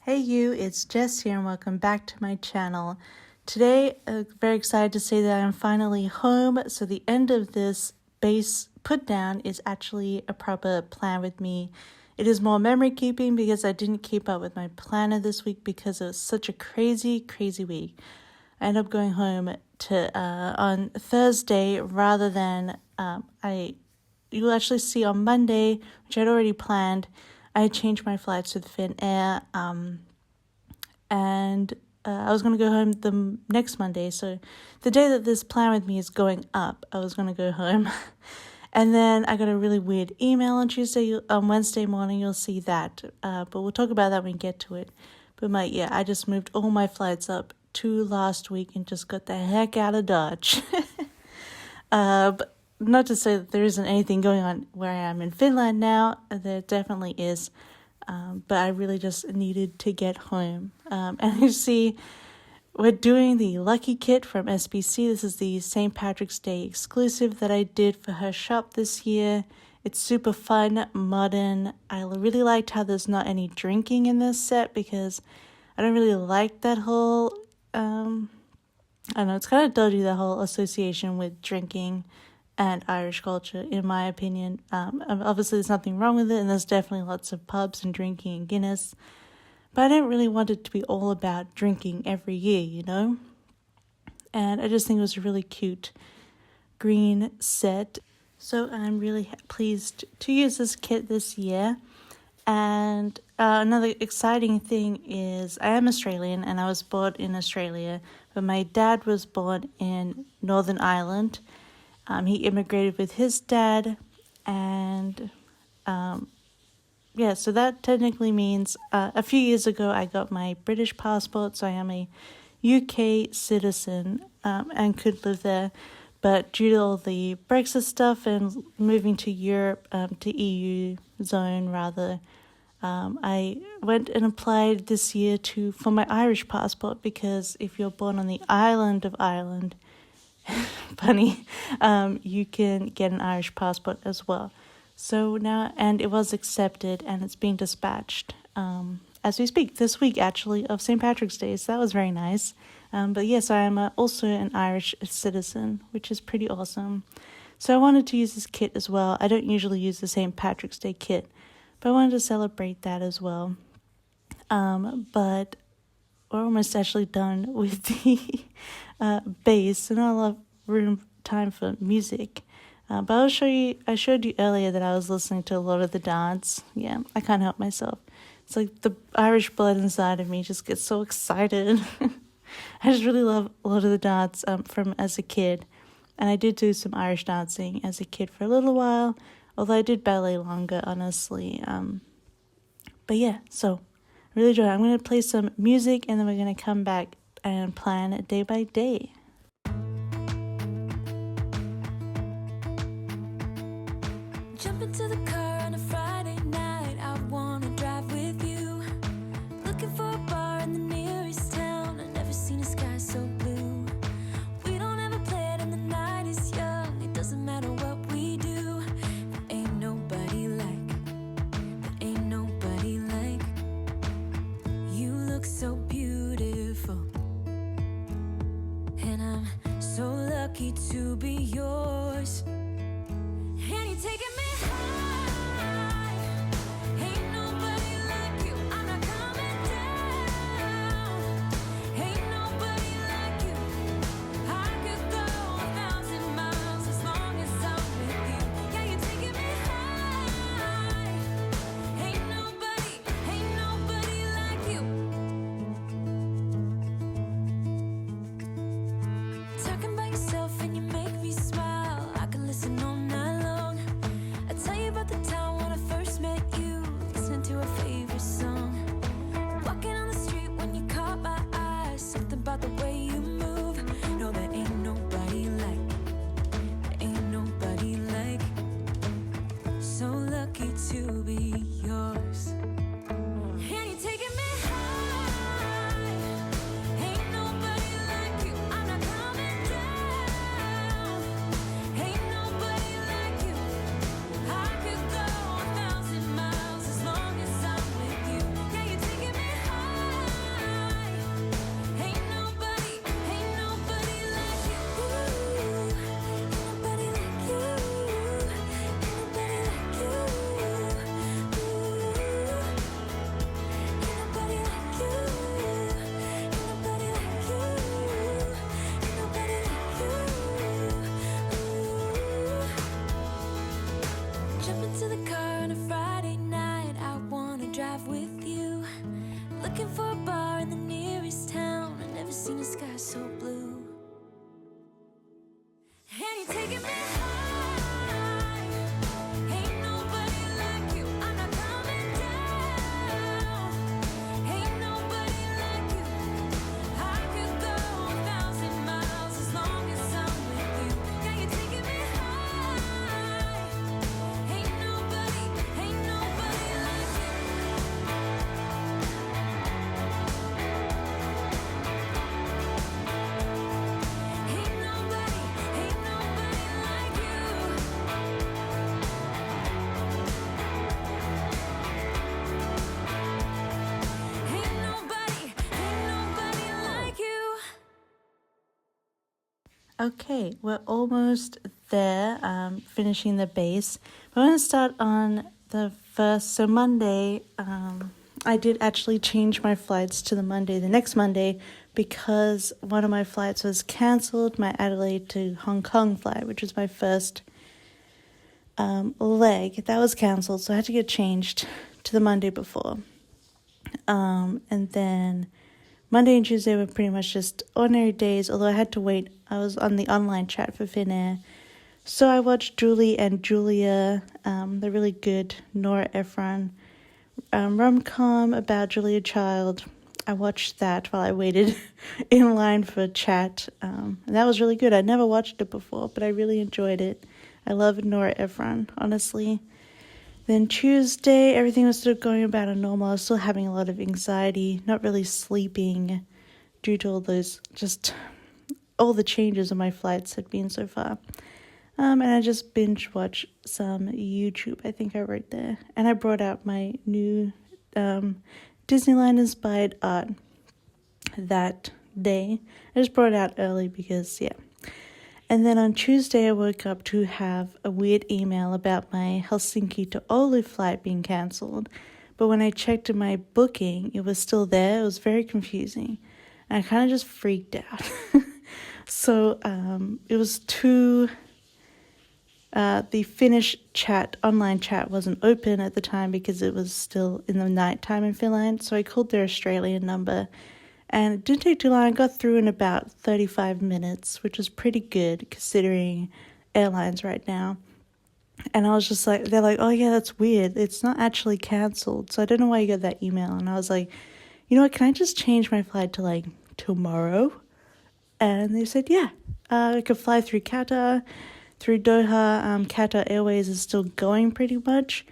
Hey you, it's Jess here and welcome back to my channel. Today, very excited to say that I'm finally home, so the end of this base put down is actually a proper plan with me. It is more memory keeping because I didn't keep up with my planner this week because it was such a crazy week. I ended up going home to on Thursday rather than you'll actually see on Monday, which I'd already planned. I had changed my flights to the Finnair, and I was going to go home the next Monday. So the day that this plan with me is going up, I was going to go home. And then I got a really weird email on Wednesday morning. You'll see that. But we'll talk about that when we get to it. But I just moved all my flights up to last week and just got the heck out of Dodge. But not to say that there isn't anything going on where I am in Finland now. There definitely is. But I really just needed to get home. And you see, we're doing the Lucky Kit from SBC. This is the St. Patrick's Day exclusive that I did for her shop this year. It's super fun, modern. I really liked how there's not any drinking in this set because I don't really like that whole, I don't know, it's kind of dodgy, the whole association with drinking and Irish culture, in my opinion. Obviously, there's nothing wrong with it, and there's definitely lots of pubs and drinking and Guinness. But I didn't really want it to be all about drinking every year, you know? And I just think it was a really cute green set. So I'm really pleased to use this kit this year. And another exciting thing is I am Australian, and I was born in Australia, but my dad was born in Northern Ireland. He immigrated with his dad, and so that technically means a few years ago I got my British passport, so I am a UK citizen and could live there. But due to all the Brexit stuff and moving to Europe, to EU zone rather, I went and applied this year for my Irish passport, because if you're born on the island of Ireland, funny, you can get an Irish passport as well. So now, and it was accepted and it's being dispatched as we speak, this week actually, of St. Patrick's Day, so that was very nice. But yes, I am also an Irish citizen, which is pretty awesome. So I wanted to use this kit as well. I don't usually use the St. Patrick's Day kit, but I wanted to celebrate that as well. But we're almost actually done with the bass, so not a lot of time for music. But I showed you earlier that I was listening to a lot of the dance. Yeah, I can't help myself. It's like the Irish blood inside of me just gets so excited. I just really love a lot of the dance from as a kid. And I did do some Irish dancing as a kid for a little while, although I did ballet longer, honestly. But yeah, so I really enjoy it. I'm going to play some music, and then we're going to come back and plan it day by day. Jump into the car on a Friday night, I wanna drive with you. Looking for a bar in the nearest town, I've never seen a sky so blue. We don't ever play it and the night is young, it doesn't matter what we do. There ain't nobody like you. Look so beautiful, and I'm so lucky to be yours. And you're taking me high. Ain't nobody like you. I'm not coming down. Ain't nobody like you. I could go 1,000 miles as long as I'm with you. Yeah, you're taking me high. Ain't nobody like you. Talking by yourself and you make me smile. I can Looking for a bar in the nearest town. I've never seen a sky so blue. And you're taking me high. Ain't nobody like you. I'm not coming down. Ain't nobody like you. I could go 1,000 miles as long as I'm with you. Yeah, you're taking me high. Ain't nobody like you. Ain't nobody like you. Ain't nobody like you. Okay, we're almost there, finishing the base. We're going to start on the first, so Monday, I did actually change my flights to the next Monday, because one of my flights was cancelled, my Adelaide to Hong Kong flight, which was my first leg. That was cancelled, so I had to get changed to the Monday before. And then Monday and Tuesday were pretty much just ordinary days, although I had to wait. I was on the online chat for Finnair. So I watched Julie and Julia, the really good Nora Ephron rom-com about Julia Child. I watched that while I waited in line for chat. And that was really good. I'd never watched it before, but I really enjoyed it. I love Nora Ephron, honestly. Then Tuesday, everything was still going about as normal. I was still having a lot of anxiety, not really sleeping due to all the changes in my flights had been so far. And I just binge watched some YouTube, I think I wrote there. And I brought out my new Disneyland-inspired art that day. I just brought it out early because, yeah. And then on Tuesday, I woke up to have a weird email about my Helsinki to Oulu flight being cancelled. But when I checked in my booking, it was still there. It was very confusing. And I kind of just freaked out. So it was the Finnish online chat wasn't open at the time because it was still in the nighttime in Finland. So I called their Australian number. And it didn't take too long. I got through in about 35 minutes, which is pretty good considering airlines right now. And I was just like, they're like, oh yeah, that's weird. It's not actually cancelled. So I don't know why you got that email. And I was like, you know what, can I just change my flight to like tomorrow? And they said, yeah, I could fly through Qatar, through Doha. Qatar Airways is still going pretty much.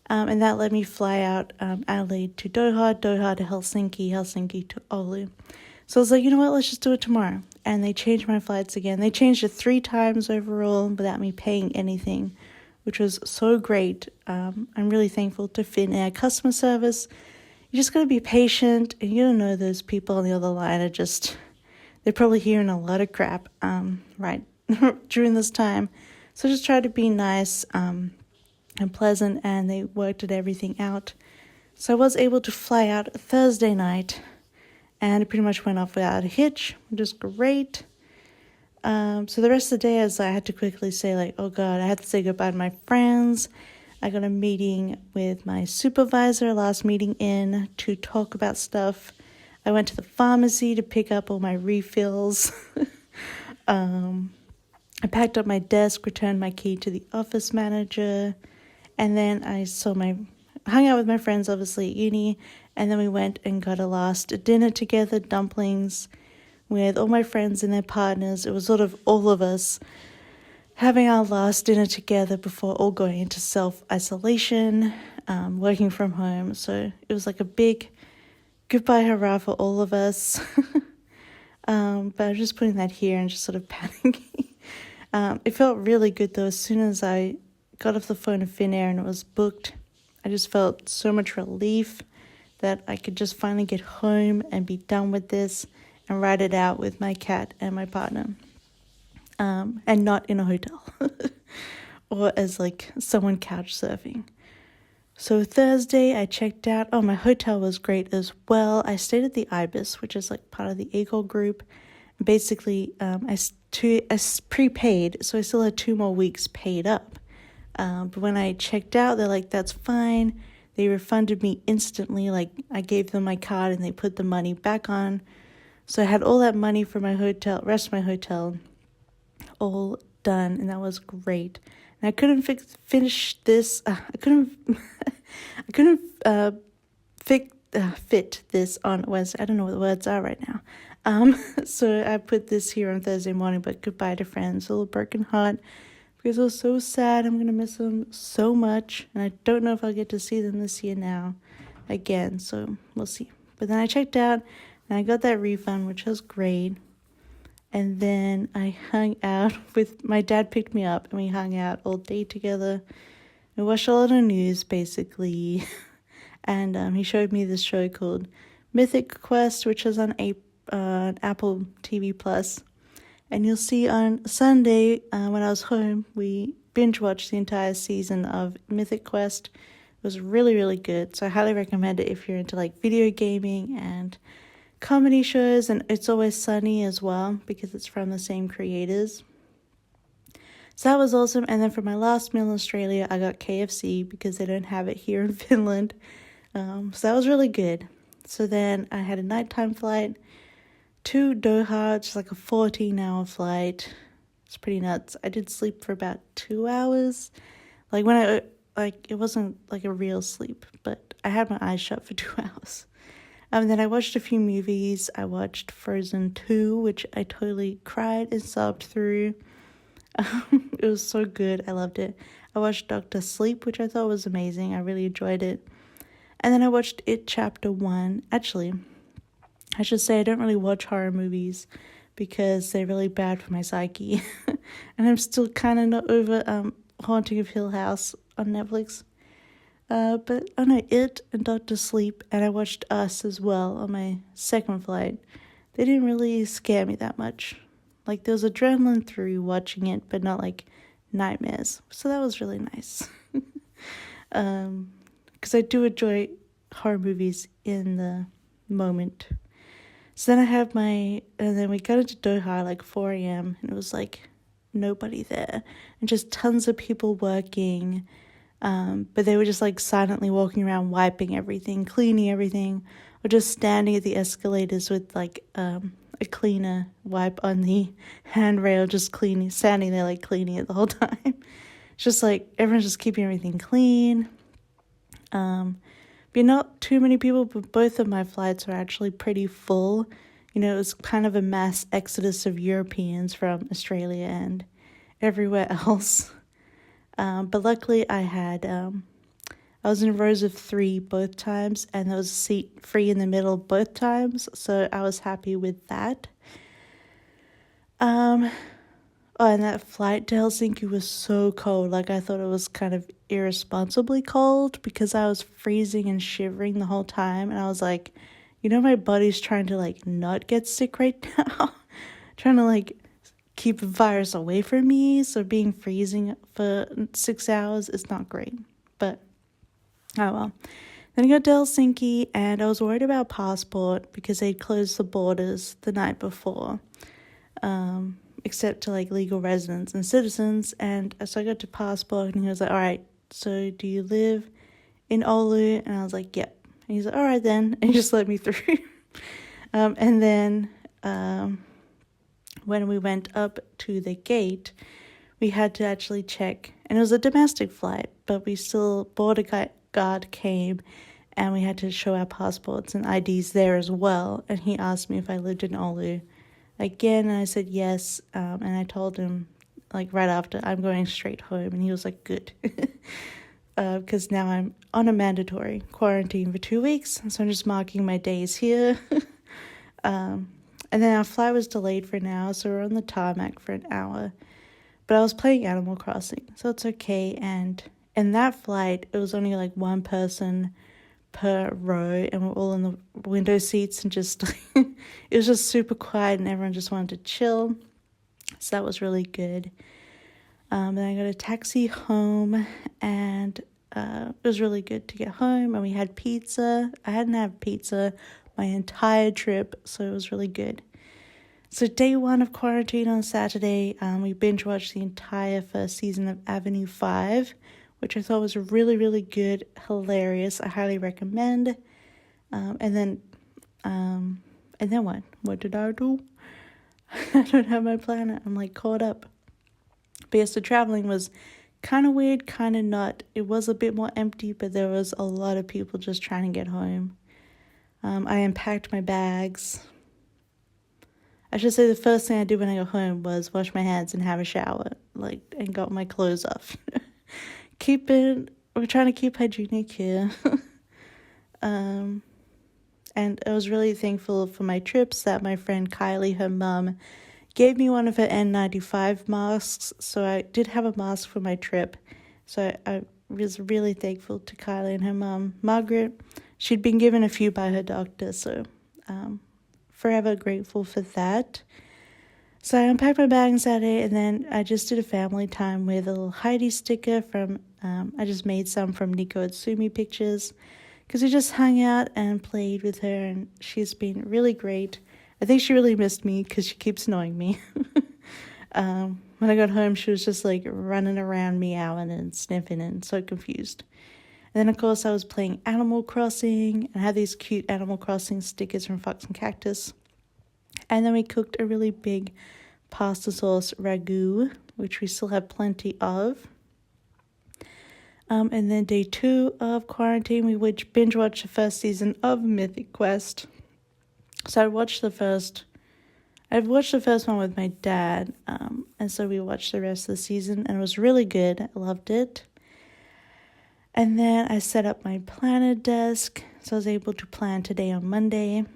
And that let me fly out Adelaide to Doha, Doha to Helsinki, Helsinki to Oulu. So I was like, you know what, let's just do it tomorrow. And they changed my flights again. They changed it 3 times overall without me paying anything, which was so great. I'm really thankful to Finnair customer service. You just got to be patient, and you don't know those people on the other line are just, they're probably hearing a lot of crap right during this time. So just try to be nice and pleasant, and they worked everything out. So I was able to fly out Thursday night, and it pretty much went off without a hitch, which is great. So the rest of the day, I had to quickly say, like, oh God, I had to say goodbye to my friends. I got a meeting with my supervisor, last meeting in, to talk about stuff. I went to the pharmacy to pick up all my refills. I packed up my desk, returned my key to the office manager, and then I hung out with my friends, obviously, at uni, and then we went and got a last dinner together, dumplings, with all my friends and their partners. It was sort of all of us having our last dinner together before all going into self-isolation, working from home. So it was like a big goodbye hurrah for all of us. But I was just putting that here and just sort of panicking. It felt really good though. As soon as I got off the phone to Finnair and it was booked, I just felt so much relief that I could just finally get home and be done with this and ride it out with my cat and my partner. And not in a hotel or as like someone couch surfing. So Thursday I checked out. Oh, my hotel was great as well. I stayed at the Ibis, which is like part of the Eagle group. Basically, I prepaid, so I still had 2 more weeks paid up. But when I checked out, they're like, that's fine. they refunded me instantly. Like, I gave them my card and they put the money back on. So I had all that money for my rest of my hotel, all done, and that was great. And I couldn't finish this. I couldn't fit this on Wednesday. I don't know what the words are right now. So I put this here on Thursday morning, but goodbye to friends, a little broken heart, because I was so sad. I'm going to miss them so much, and I don't know if I'll get to see them this year now again, so we'll see. But then I checked out, and I got that refund, which was great, and then I hung out with, my dad picked me up, and we hung out all day together. We watched a lot of news, basically, and he showed me this show called Mythic Quest, which is on Apple TV Plus. And you'll see on Sunday, when I was home, we binge watched the entire season of Mythic Quest. It was really, really good. So I highly recommend it if you're into like video gaming and comedy shows. And It's Always Sunny as well, because it's from the same creators. So that was awesome. And then for my last meal in Australia, I got KFC because they don't have it here in Finland. So that was really good. So then I had a nighttime flight to Doha, just like a 14-hour flight. It's pretty nuts. I did sleep for about 2 hours. It wasn't like a real sleep, but I had my eyes shut for 2 hours. And then I watched a few movies. I watched Frozen 2, which I totally cried and sobbed through. It was so good. I loved it. I watched Dr. Sleep, which I thought was amazing. I really enjoyed it. And then I watched It Chapter 1. Actually, I should say I don't really watch horror movies because they're really bad for my psyche. And I'm still kind of not over Haunting of Hill House on Netflix. But I know It and Dr. Sleep, and I watched Us as well on my second flight. They didn't really scare me that much. Like, there was adrenaline through watching it, but not like nightmares. So that was really nice. Because I do enjoy horror movies in the moment. So then then we got into Doha like 4 a.m. and it was like nobody there and just tons of people working. But they were just like silently walking around, wiping everything, cleaning everything, or just standing at the escalators with like a cleaner wipe on the handrail, just cleaning, standing there like cleaning it the whole time. It's just like everyone's just keeping everything clean. But not too many people, but both of my flights were actually pretty full. You know, it was kind of a mass exodus of Europeans from Australia and everywhere else. But luckily I was in rows of 3 both times, and there was a seat free in the middle both times, so I was happy with that. And that flight to Helsinki was so cold. Like, I thought it was kind of irresponsibly cold because I was freezing and shivering the whole time. And I was like, you know, my body's trying to, like, not get sick right now. Trying to, like, keep a virus away from me. So being freezing for 6 hours is not great. But, oh well. Then I got to Helsinki, and I was worried about passport because they'd closed the borders the night before. Except to like legal residents and citizens. And so I got to passport, and he was like, all right, so do you live in Oulu? And I was like, yep. And he's like, all right then, and he just let me through. And then when we went up to the gate, we had to actually check, and it was a domestic flight, but we still, border guard came, and we had to show our passports and IDs there as well. And he asked me if I lived in Oulu again, and I said yes, and I told him, like, right after, I'm going straight home, and he was like, good, because now I'm on a mandatory quarantine for 2 weeks, so I'm just marking my days here. And then our flight was delayed for an hour, so we're on the tarmac for an hour, but I was playing Animal Crossing, so it's okay. And in that flight, it was only like one person per row, and we're all in the window seats, and just it was just super quiet, and everyone just wanted to chill, so that was really good. Then I got a taxi home, and it was really good to get home, and we had pizza. I hadn't had pizza my entire trip, so it was really good. So day 1 of quarantine on Saturday, we binge watched the entire first season of Avenue 5, which I thought was really, really good, hilarious. I highly recommend. And then what? What did I do? I don't have my planner. I'm like caught up. But yes, the traveling was kind of weird, kind of not. It was a bit more empty, but there was a lot of people just trying to get home. I unpacked my bags. I should say the first thing I did when I got home was wash my hands and have a shower, and got my clothes off. We're trying to keep hygienic here. And I was really thankful for my trips that my friend Kylie, her mum, gave me one of her N95 masks. So I did have a mask for my trip. So I was really thankful to Kylie and her mum, Margaret. She'd been given a few by her doctor, so forever grateful for that. So I unpacked my bag on Saturday, and then I just did a family time with a little Heidi sticker from, I just made some from Nico and Sumi Pictures, because we just hung out and played with her, and she's been really great. I think she really missed me because she keeps annoying me. When I got home, she was just running around meowing and sniffing and so confused. And then, of course, I was playing Animal Crossing and had these cute Animal Crossing stickers from Fox and Cactus. And then we cooked a really big pasta sauce ragu, which we still have plenty of. And then day 2 of quarantine, we binge watched the first season of Mythic Quest. So I've watched the first one with my dad, and so we watched the rest of the season, and it was really good. I loved it. And then I set up my planner desk, so I was able to plan today on Monday.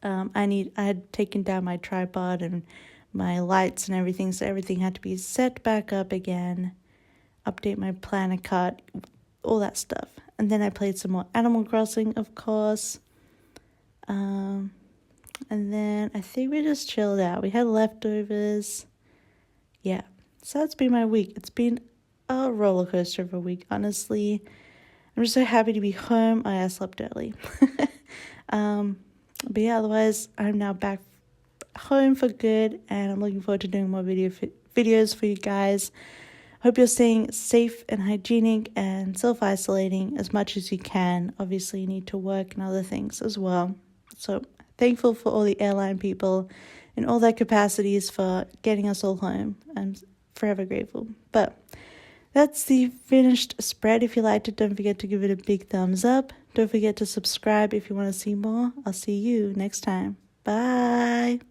I had taken down my tripod and my lights and everything, so everything had to be set back up again. Update my planner card, all that stuff. And then I played some more Animal Crossing, of course. And then I think we just chilled out. We had leftovers. Yeah, so that's been my week. It's been a roller coaster of a week, honestly. I'm just so happy to be home. I slept early. But yeah, otherwise, I'm now back home for good, and I'm looking forward to doing more videos for you guys. Hope you're staying safe and hygienic and self-isolating as much as you can. Obviously, you need to work and other things as well. So thankful for all the airline people in all their capacities for getting us all home. I'm forever grateful. But that's the finished spread. If you liked it, don't forget to give it a big thumbs up. Don't forget to subscribe if you want to see more. I'll see you next time. Bye.